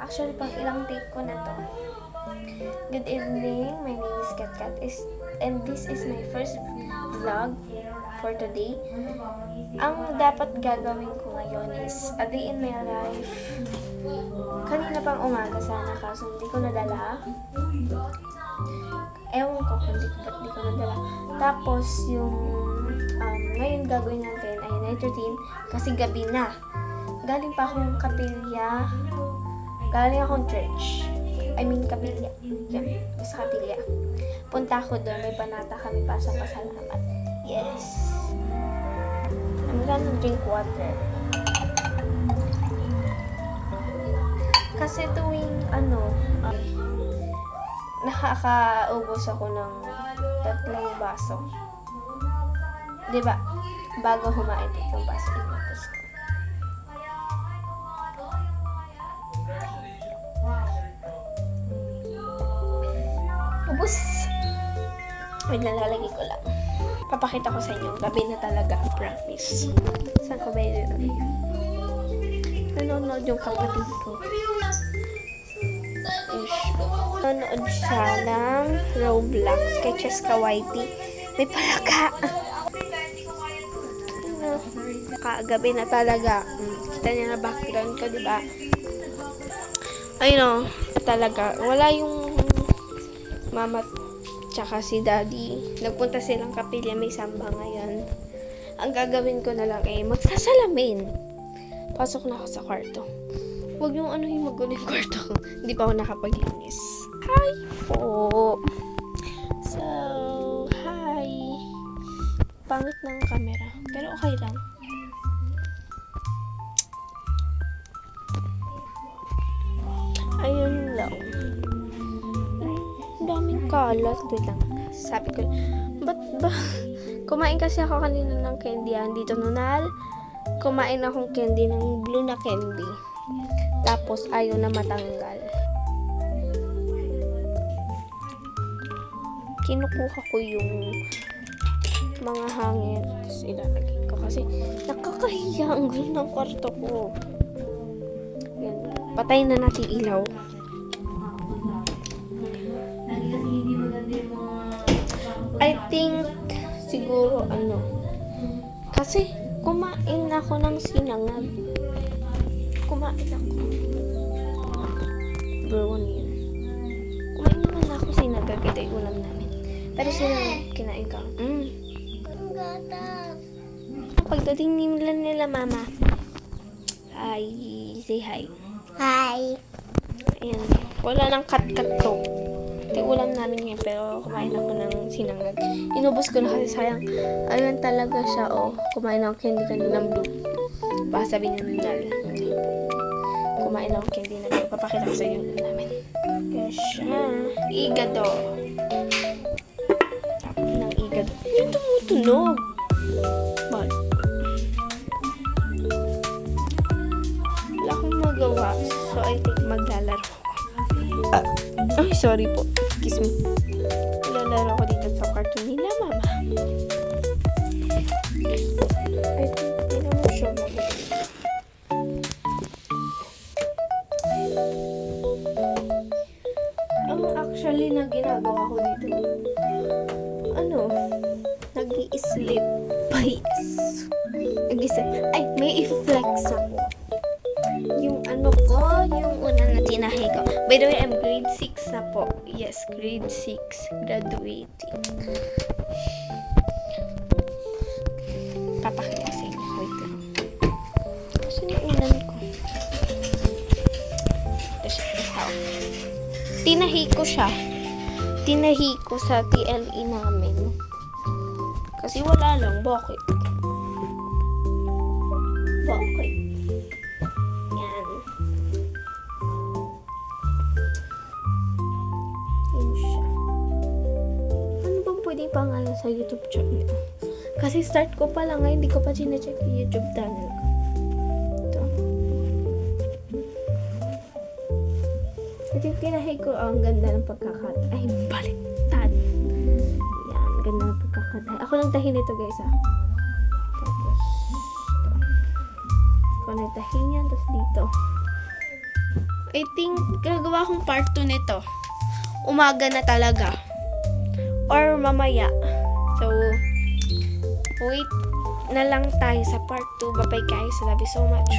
Actually, pang ilang take ko na to. Good evening, my name is Katkat and this is my first vlog for today. Ang dapat gagawin ko ngayon is a day in my life. Kanina pang umaga sana kaso hindi ko nadala. Ewan ko kung ba't di ko nadala. Tapos yung ngayon gagawin natin ay night routine kasi gabi na. Galing pa akong kapilya. Galing akong church. I mean, kapilya. Yan, basta kapilya. Punta ako doon. May panata kami pa sa pasalamat. Yes. I'm gonna drink water. Kasi tuwing, nakakaubos ako ng 3 baso. Diba? Bago humain 3 baso, inubos ko. Ubus! Wait, nalalagay ko lang. Papakita ko sa inyo. Gabi na talaga. Promise. Saan ko ba yun? Nanonood yung kapatid ko. Nanonood siya ng Roblox kay Cheska Whitey. May palaka. Gabi na talaga. Kita niya na background ko, diba? Ayun, talaga. Wala yung mama tsaka si daddy. Nagpunta silang kapilya, may samba ngayon. Ang gagawin ko na lang magsasalamin. Pasok na ako sa kwarto. Huwag yung magulo yung kwarto ko. Hindi pa ako nakapaglinis. Hi po! So, hi! Pangit ng camera. Pero okay lang. Ayun lang. Daming kalat lang. Sabi ko, ba't ba? Kumain kasi ako kanina ng candy. Dito nunal. Kumain akong candy ng blue na candy. Tapos ayaw na matanggal. Kinukuha ko yung mga hangin. Tapos ilalagay ko kasi nakakahiya ang gulo ng kwarto ko. Yan. Patayin na natin ilaw. I think siguro kasi kumain ako ng sinangag. Kumain ako. Bro, ano yun? Kumain naman ako sinangag. Ito yung ulam namin. Pero sinangag kinain ka. Pagdating nila mama. Hi. Say hi. Hi. Ayan. Wala nang cut-cut to. Ito ulam namin ngayon, pero kumain ako ng sinangag. Inubos ko na kasi sayang. Ayun talaga siya, kumain ako candy kanina ng blue. Baka sabi niya nunal. Kumain ako candy na blue. Papakita ko sa inyo ulam namin. Yan siya. Igado. Tapos ng igado. Yung tumutunog. Bal. Wala akong magawa. So, I think maglalaro ko. Ay, sorry po. Excuse me. Lalaro ko dito sa kwarto nila, mama. I think, hindi naman siya magiging. Ang actually na ginagawa ko dito, nag-i-sleep pa, yes. Nag-i-sleep. Ay, may i-flex ako. Yung yung una na tinahi ko. By the way, I'm grade 6 na po. Yes, grade 6. Graduating. Papakita ko sa inyo. Wait lang. Saan yung unan ko? Ito siya. Tinahi ko siya. Tinahi ko sa TLE namin. Kasi wala lang. Bakit? Bakit? Yan. Yan siya. Ano bang pwedeng pangalan sa YouTube channel? Kasi start ko pa lang ngayon, hindi ko pa chine-check yung YouTube channel ko. Ito. Ito yung tinahi ko. Ang ganda ng pagkakat. Ay, baliktad. Yan, ganda ng pagkakat. Ako lang tahin nito, guys, Tapos, ito. Ako nagtahin yan, tapos dito. I think, gagawa akong part 2 nito. Umaga na talaga. Or mamaya. So, wait na lang tayo sa part 2. Bye-bye guys. I love you so much.